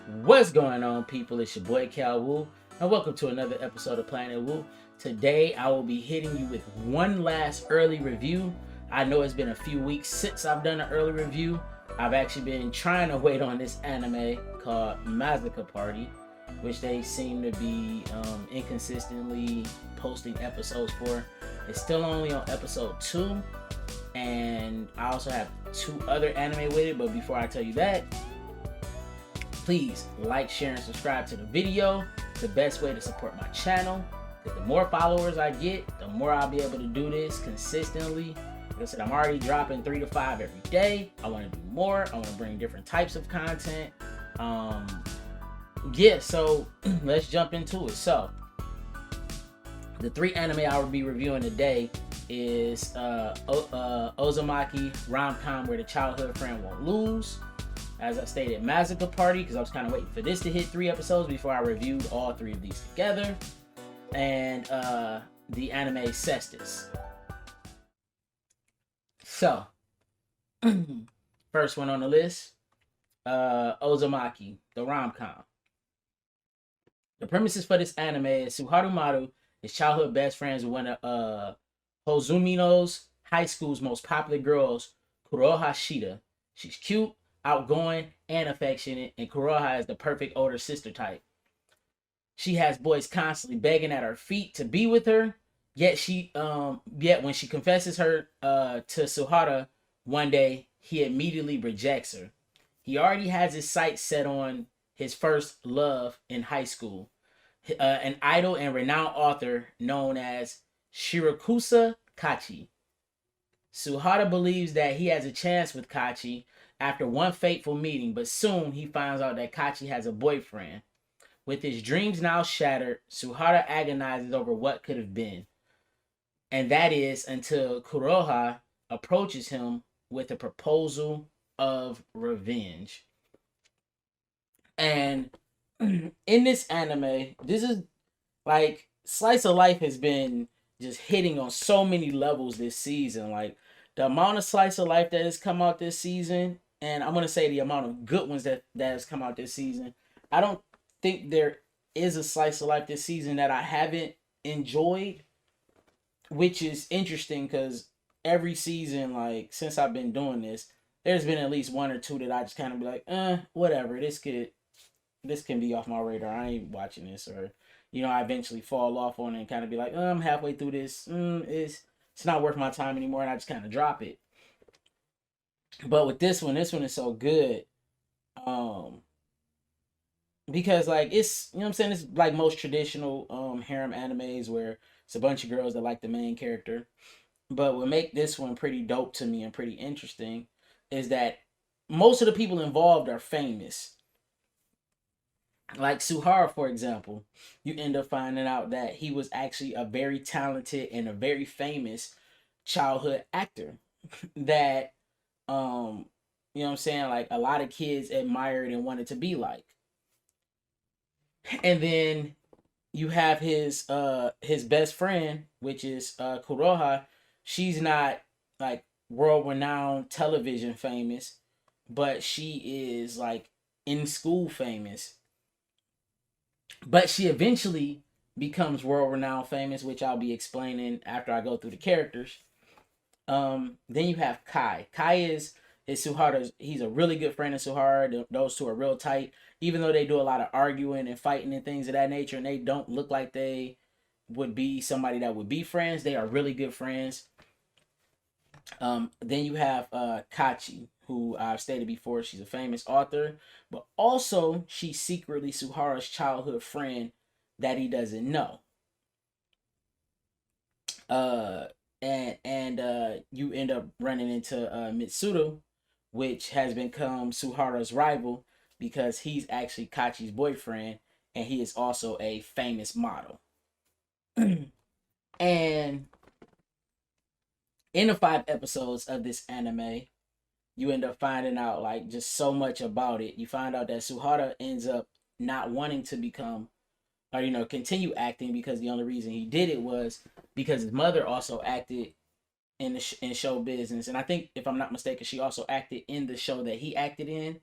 What's going on, people? It's your boy calwu, and welcome to another episode of planetwu. Today, I will be hitting you with one last early review. I know it's been a few weeks since I've done an early review. I've actually been trying to wait on this anime called Mazica Party, which they seem to be inconsistently posting episodes for. It's still only on episode 2, and I also have 2 other anime with it. But before I tell you that, please like, share, and subscribe to the video. The best way to support my channel. Because the more followers I get, the more I'll be able to do this consistently. Like I said, I'm already dropping 3 to 5 every day. I want to do more. I want to bring different types of content. So let's jump into it. So the 3 anime I will be reviewing today is Osamake Romcom, Where the Childhood Friend Won't Lose. As I stated, Mazica Party, because I was kind of waiting for this to hit 3 episodes before I reviewed all 3 of these together. And the anime Cestus. So, first one on the list, Osamake The Romcom. The premises for this anime is Suharu Maru is childhood best friends with one of Hozumino's high school's most popular girls, Kuroha Shida. She's cute, outgoing, and affectionate, and Kuroha is the perfect older sister type. She has boys constantly begging at her feet to be with her, yet when she confesses her to Suhara one day, he immediately rejects her. He already has his sights set on his first love in high school, an idol and renowned author known as Shirakusa Kachi. Suhara believes that he has a chance with Kachi after one fateful meeting, but soon he finds out that Kachi has a boyfriend. With his dreams now shattered, Suhara agonizes over what could have been. And that is until Kuroha approaches him with a proposal of revenge. And in this anime, this is like slice of life has been just hitting on so many levels this season. Like the amount of slice of life that has come out this season, and I'm gonna say the amount of good ones that has come out this season. I don't think there is a slice of life this season that I haven't enjoyed, which is interesting because every season, like since I've been doing this, there's been at least 1 or 2 that I just kind of be like, whatever. This can be off my radar. I ain't watching this, or I eventually fall off on it and kind of be like, I'm halfway through this. It's not worth my time anymore, and I just kind of drop it. But with this one is so good. Because like it's what I'm saying, it's like most traditional harem animes where it's a bunch of girls that like the main character. But what make this one pretty dope to me and pretty interesting is that most of the people involved are famous. Like Suhara, for example, you end up finding out that he was actually a very talented and a very famous childhood actor that you know what I'm saying, like a lot of kids admired and wanted to be like. And then you have his best friend, which is Kuroha. She's not like world renowned television famous, but she is like in school famous. But she eventually becomes world renowned famous, which I'll be explaining after I go through the characters. Then you have Kai. Kai is Suhara's. He's a really good friend of Suhara. Those two are real tight, even though they do a lot of arguing and fighting and things of that nature, and they don't look like they would be somebody that would be friends. They are really good friends. Then you have Kachi, who I've stated before. She's a famous author, but also she's secretly Suhara's childhood friend that he doesn't know. And you end up running into Mitsudo, which has become Suhara's rival because he's actually Kachi's boyfriend, and he is also a famous model. And in the 5 episodes of this anime, you end up finding out like just so much about it. You find out that Suhara ends up not wanting to become or continue acting because the only reason he did it was because his mother also acted in show business, and I think if I'm not mistaken, she also acted in the show that he acted in,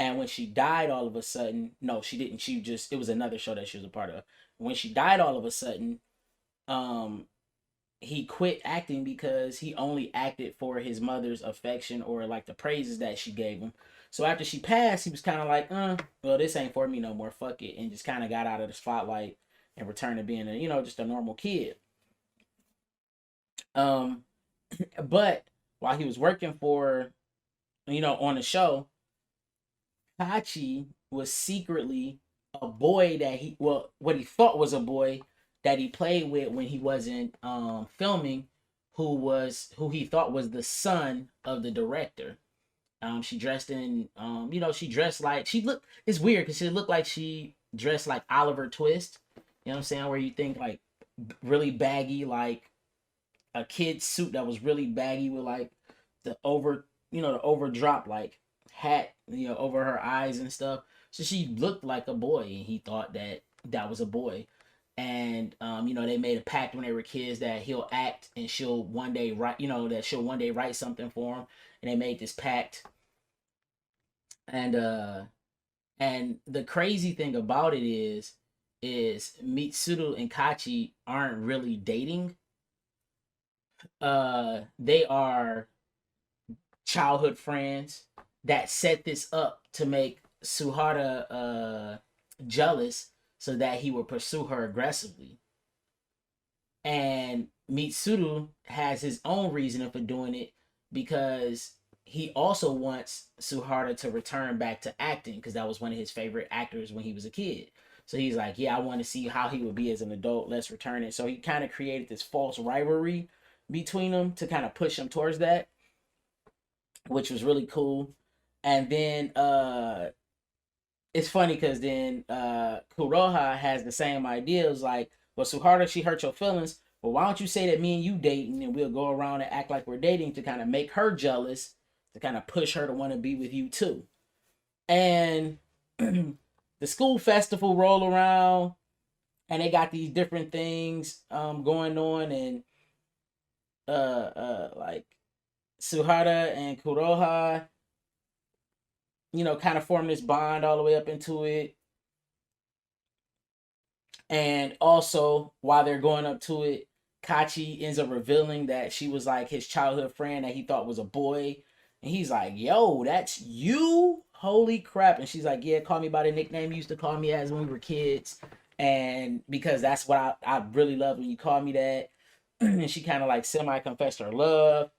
And when she died, all of a sudden, no, she didn't. She just, it was another show that she was a part of. When she died, all of a sudden, um, he quit acting because he only acted for his mother's affection or like the praises that she gave him. So after she passed, he was kind of like, well, this ain't for me no more. Fuck it, and just kind of got out of the spotlight and returned to being a, just a normal kid. Um, but while he was working for, on the show, Hachi was secretly a boy that what he thought was a boy that he played with when he wasn't filming, who he thought was the son of the director. She dressed in she dressed like she looked. It's weird because she looked like she dressed like Oliver Twist. You know what I'm saying? Where you think like really baggy, like a kid's suit that was really baggy with like the the over drop like hat, over her eyes and stuff. So she looked like a boy, and he thought that that was a boy. And they made a pact when they were kids that he'll act and she'll one day write, that she'll one day write something for him. And they made this pact. And the crazy thing about it is Mitsuru and Kachi aren't really dating. They are childhood friends that set this up to make Suhara jealous so that he would pursue her aggressively. And Mitsuru has his own reasoning for doing it because he also wants Suhara to return back to acting because that was one of his favorite actors when he was a kid. So he's like, yeah, I want to see how he would be as an adult. Let's return it. So he kind of created this false rivalry between them to kind of push him towards that, which was really cool. And then it's funny because then Kuroha has the same idea. It's like, well, Suhara, she hurt your feelings. Well, why don't you say that me and you dating and we'll go around and act like we're dating to kind of make her jealous, to kind of push her to want to be with you too. And the school festival roll around and they got these different things going on, and like Suhara and Kuroha, kind of form this bond all the way up into it. And also, while they're going up to it, Kachi ends up revealing that she was like his childhood friend that he thought was a boy. And he's like, yo, that's you? Holy crap. And she's like, yeah, call me by the nickname you used to call me as when we were kids. And because that's what I really love when you call me that. And she kind of like semi-confessed her love.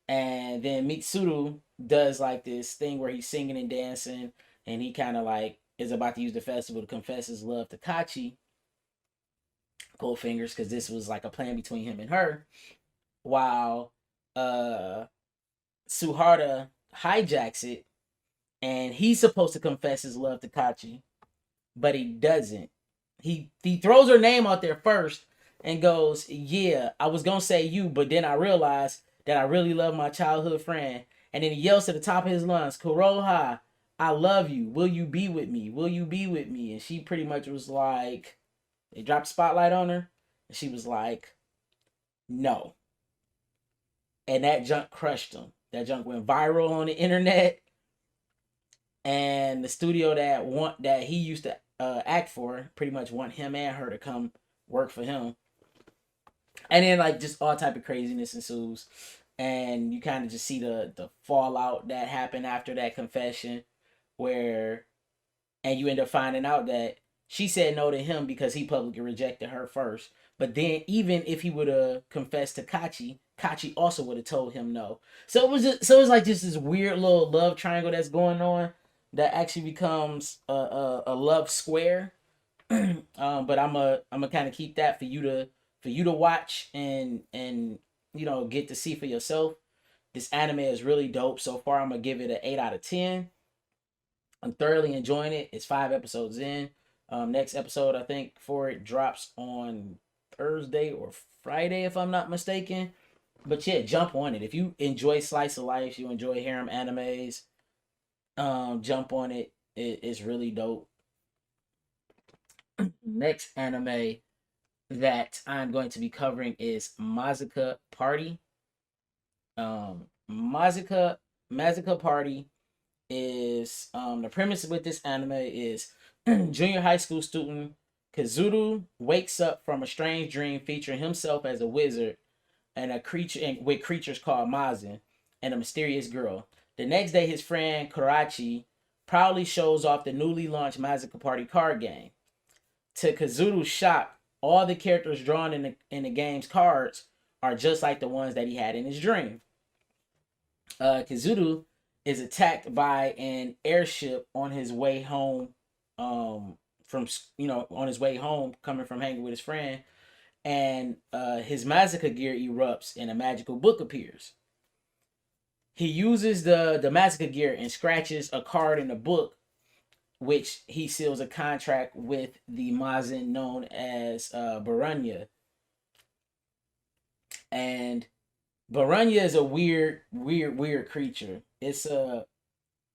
And then Mitsuru does like this thing where he's singing and dancing. And he kind of like is about to use the festival to confess his love to Kachi. Gold fingers, because this was like a plan between him and her, while Suhara hijacks it and he's supposed to confess his love to Kachi, but he doesn't. He throws her name out there first and goes, yeah, I was gonna say you, but then I realized that I really love my childhood friend. And then he yells to the top of his lungs, Kuroha, I love you, will you be with me, will you be with me? And she pretty much was like, they dropped spotlight on her, and she was like, no. And that junk crushed him. That junk went viral on the internet. And the studio that he used to act for pretty much want him and her to come work for him. And then like just all type of craziness ensues. And you kind of just see the fallout that happened after that confession, where and you end up finding out that she said no to him because he publicly rejected her first. But then even if he would have confessed to Kachi, Kachi also would have told him no. So it was like just this weird little love triangle that's going on that actually becomes a love square. But I'm a kind of keep that for you to watch and get to see for yourself. This anime is really dope so far. I'm gonna give it an 8 out of 10. I'm thoroughly enjoying it. It's 5 episodes in. Next episode, I think, for it drops on Thursday or Friday, if I'm not mistaken. But yeah, jump on it. If you enjoy slice of life, you enjoy harem animes, jump on it. It's really dope. Next anime that I'm going to be covering is Mazica Party. Mazica Party is the premise with this anime is junior high school student Kazuru wakes up from a strange dream featuring himself as a wizard and a creature with creatures called Mazin and a mysterious girl. The next day, his friend Karachi proudly shows off the newly launched Mazica Party card game. To Kazuru's shock, all the characters drawn in the game's cards are just like the ones that he had in his dream. Kazuru is attacked by an airship on his way home, from on his way home coming from hanging with his friend, and his Mazica gear erupts and a magical book appears. He uses the Mazica gear and scratches a card in the book, which he seals a contract with the Mazin known as Barunya. And Barunya is a weird creature. It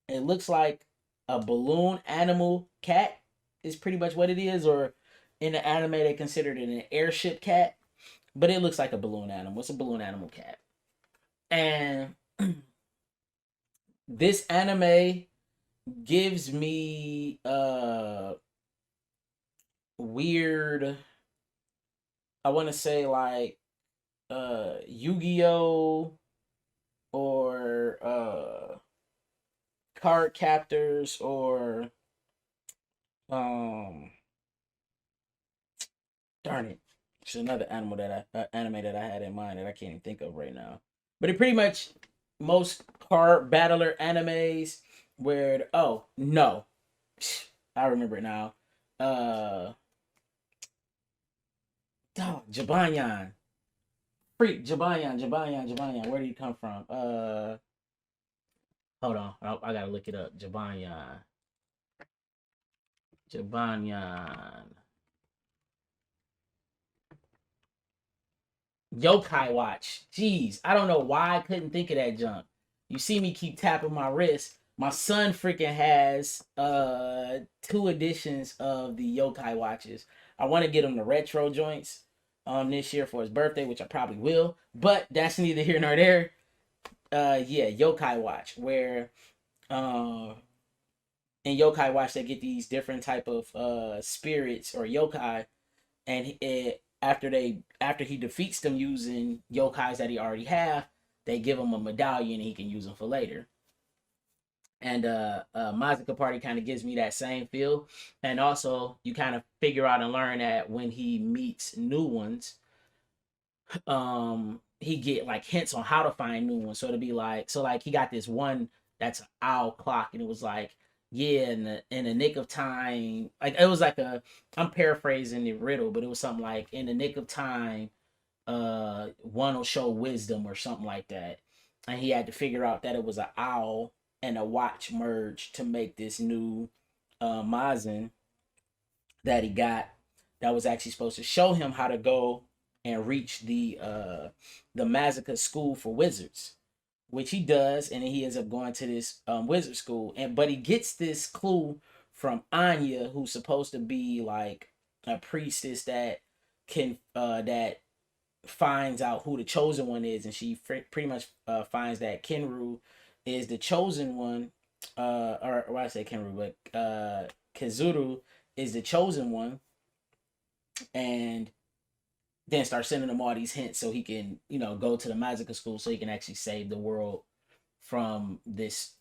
looks like a balloon animal cat is pretty much what it is, or in the anime they considered it an airship cat, but it looks like a balloon animal. It's a balloon animal cat. And this anime gives me weird, I want to say like Yu-Gi-Oh or card captors or darn it, it's another animal that anime that I had in mind that I can't even think of right now. But it pretty much most card battler animes where oh no, I remember it now. Jabanyan. Freak Jabanyan. Where did he come from? Hold on, I gotta look it up. Jabanyan. Yokai Watch. Jeez, I don't know why I couldn't think of that junk. You see me keep tapping my wrist. My son freaking has 2 editions of the Yokai Watches. I want to get him the retro joints this year for his birthday, which I probably will. But that's neither here nor there. Yeah, Yokai Watch, where in Yokai Watch they get these different type of spirits or yokai, and after he defeats them using yokais that he already have, they give him a medallion and he can use them for later. And Mazica Party kind of gives me that same feel, and also you kind of figure out and learn that when he meets new ones, he get like hints on how to find new ones. So it'll be like, so like he got this one that's an owl clock, and it was like, yeah, in the nick of time, like it was like I'm paraphrasing the riddle, but it was something like in the nick of time, one will show wisdom or something like that, and he had to figure out that it was an owl and a watch merged to make this new Mazin that he got, that was actually supposed to show him how to go and reach the Mazica School for Wizards, which he does, and then he ends up going to this wizard school. But he gets this clue from Anya, who's supposed to be like a priestess that can that finds out who the chosen one is, and she pretty much finds that Kenru is the chosen one, or why I say Kenru, but Kazuru is the chosen one, and then start sending him all these hints so he can, go to the Mazica school so he can actually save the world from this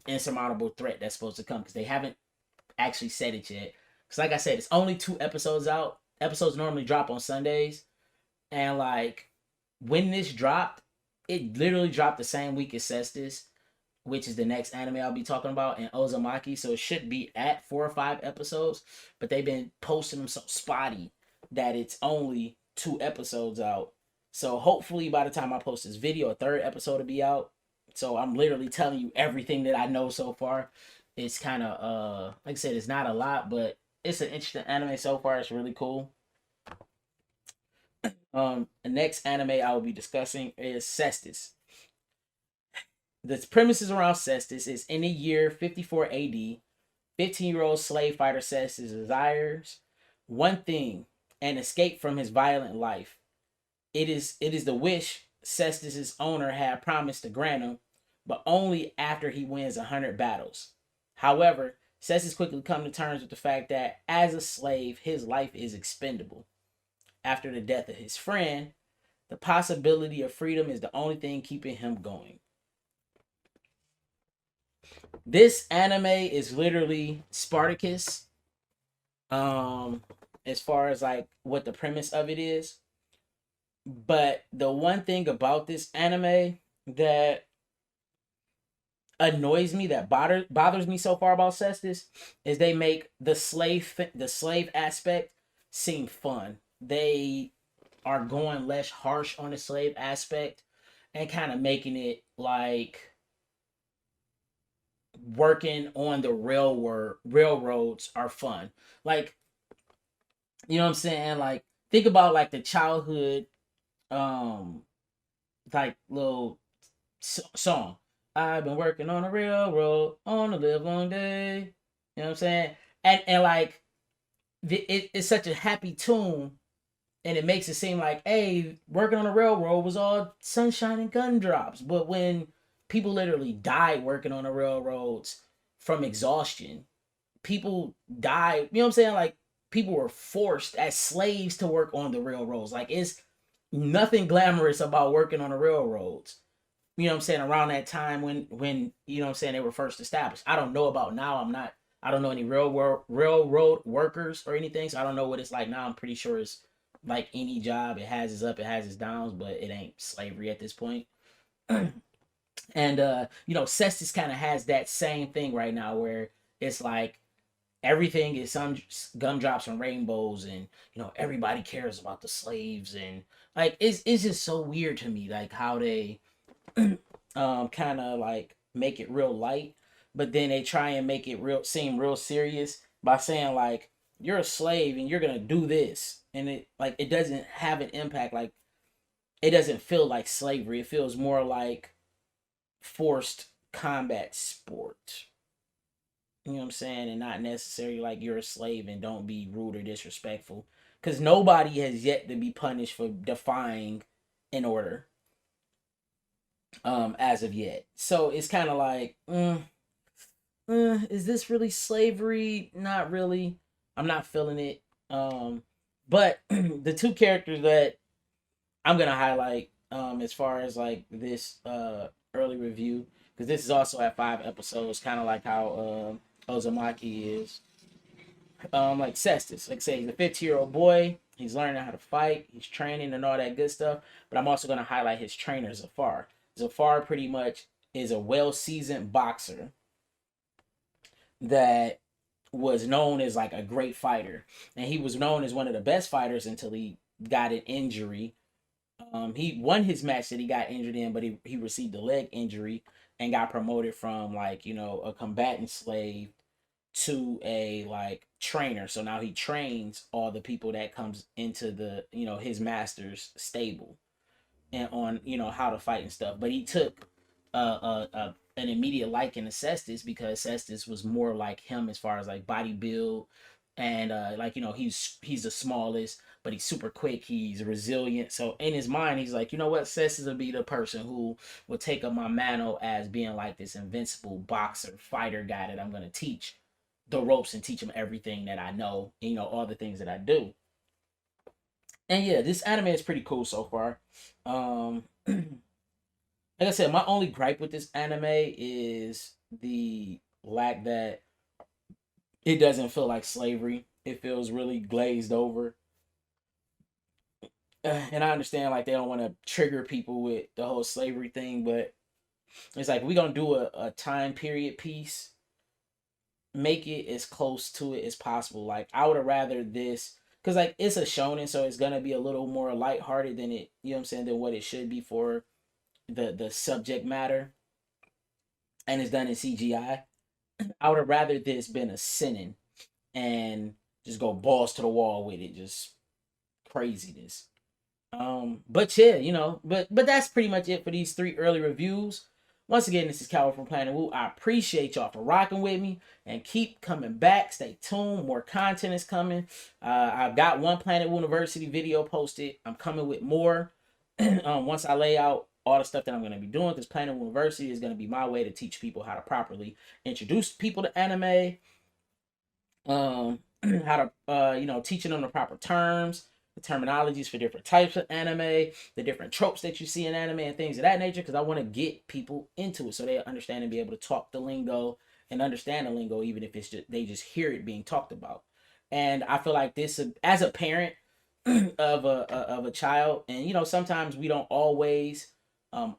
insurmountable threat that's supposed to come, because they haven't actually said it yet. Because like I said, it's only 2 episodes out. Episodes normally drop on Sundays, and like when this dropped, it literally dropped the same week as Cestus, which is the next anime I'll be talking about, and Osamake. So it should be at 4 or 5 episodes, but they've been posting them so spotty that it's only 2 episodes out. So hopefully by the time I post this video, a 3rd episode will be out. So I'm literally telling you everything that I know so far. It's kind of like I said, it's not a lot, but it's an interesting anime so far. It's really cool. The next anime I will be discussing is Cestus. The premises around Cestus is in the year 54 AD. 15-year-old slave fighter Cestus desires one thing: an escape from his violent life. It is the wish Cestus's owner had promised to grant him, but only after he wins 100 battles. However, Cestus quickly comes to terms with the fact that as a slave, his life is expendable. After the death of his friend, the possibility of freedom is the only thing keeping him going. This anime is literally Spartacus. As far as like what the premise of it is. But the one thing about this anime that annoys me, that bothers me so far about Cestus, is they make the slave aspect seem fun. They are going less harsh on the slave aspect and kind of making it like working on the railroads are fun. Like, you know what I'm saying? Like, think about like the childhood like little song. I've been working on a railroad on a live long day. You know what I'm saying? And like it's such a happy tune, and it makes it seem like, hey, working on a railroad was all sunshine and gumdrops. But when people literally died working on the railroads from exhaustion, people died. You know what I'm saying? Like, people were forced as slaves to work on the railroads. Like, it's nothing glamorous about working on the railroads. You know what I'm saying? Around that time when you know what I'm saying, they were first established. I don't know about now. I don't know any railroad workers or anything, so I don't know what it's like now. I'm pretty sure it's like any job. It has its up, it has its downs, but it ain't slavery at this point. And you know, Cestus kind of has that same thing right now where it's like everything is some gumdrops and rainbows, and you know, everybody cares about the slaves, and like it's just so weird to me, like how they kind of like make it real light, but then they try and make it seem real serious by saying like, you're a slave and you're gonna do this, and it doesn't have an impact. Like, it doesn't feel like slavery. It feels more like forced combat sport. You know what I'm saying? And not necessarily like you're a slave and don't be rude or disrespectful. Because nobody has yet to be punished for defying an order. As of yet. So it's kind of like, is this really slavery? Not really. I'm not feeling it. But the two characters that I'm gonna highlight, as far as like this early review, because this is also at 5 episodes, kind of like how Osamake is. Like Cestus, like I say, he's a 15-year-old boy. He's learning how to fight. He's training and all that good stuff. But I'm also gonna highlight his trainer, Zafar. Zafar pretty much is a well-seasoned boxer that was known as like a great fighter, and he was known as one of the best fighters until he got an injury. He won his match that he got injured in, but he received a leg injury and got promoted from, like, you know, a combatant slave to a like trainer. So now he trains all the people that comes into the, you know, his master's stable, and on, you know, how to fight and stuff. But he took an immediate liking to Cestus because Cestus was more like him as far as like body build, and like, you know, he's the smallest, but he's super quick, he's resilient. So in his mind, he's like, you know what, Cestus will be the person who will take up my mantle as being like this invincible boxer fighter guy that I'm gonna teach the ropes and teach him everything that I know, you know, all the things that I do. And yeah, this anime is pretty cool so far. Like I said, my only gripe with this anime is the lack that it doesn't feel like slavery. It feels really glazed over. And I understand like they don't want to trigger people with the whole slavery thing, but it's like, we're gonna do a time period piece, make it as close to it as possible. Like, I would have rather this, because like it's a shonen, so it's gonna be a little more lighthearted than it, you know what I'm saying, than what it should be for the subject matter, and it's done in CGI. I would have rather this been a sinning and just go balls to the wall with it, just craziness. But yeah, you know, but that's pretty much it for these 3 early reviews. Once again, this is Calwu from planetwu. I appreciate y'all for rocking with me, and keep coming back. Stay tuned. More content is coming. I've got one planetwu University video posted. I'm coming with more once I lay out all the stuff that I'm going to be doing, because Planetwu University is going to be my way to teach people how to properly introduce people to anime, how to teaching them the proper terms, the terminologies for different types of anime, the different tropes that you see in anime and things of that nature, because I want to get people into it so they understand and be able to talk the lingo and understand the lingo, even if it's just they just hear it being talked about. And I feel like this, as a parent of a child, and sometimes we don't always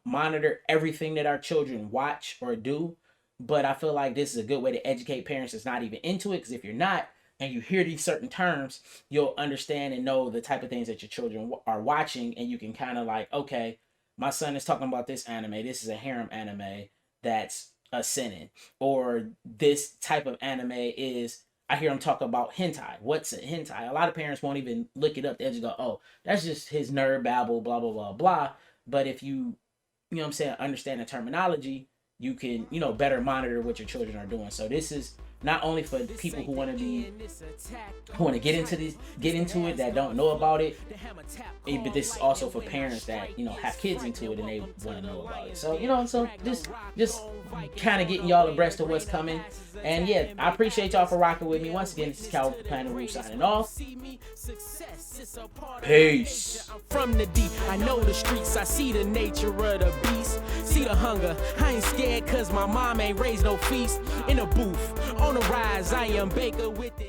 monitor everything that our children watch or do, but I feel like this is a good way to educate parents that's not even into it, because if you're not and you hear these certain terms, you'll understand and know the type of things that your children are watching, and you can kind of like, okay, my son is talking about this anime, this is a harem anime that's a seinen, or this type of anime is, I hear him talk about hentai. What's a hentai? A lot of parents won't even look it up. They'll just go, oh, that's just his nerd babble, blah, blah, blah, blah. But if you know what I'm saying, understand the terminology, you can, better monitor what your children are doing. So this is not only for people who want to get into it that don't know about it, but this is also for parents that have kids into it and they want to know about it. So so just kind of getting y'all abreast of what's coming. And yeah, I appreciate y'all for rocking with me. Once again, this is calwu planetwu signing off. Peace. From the deep, I know the streets, I see the nature of the beast. See the hunger, I ain't scared cause my mom ain't raised no feast. In a booth, on the rise, I am Baker with the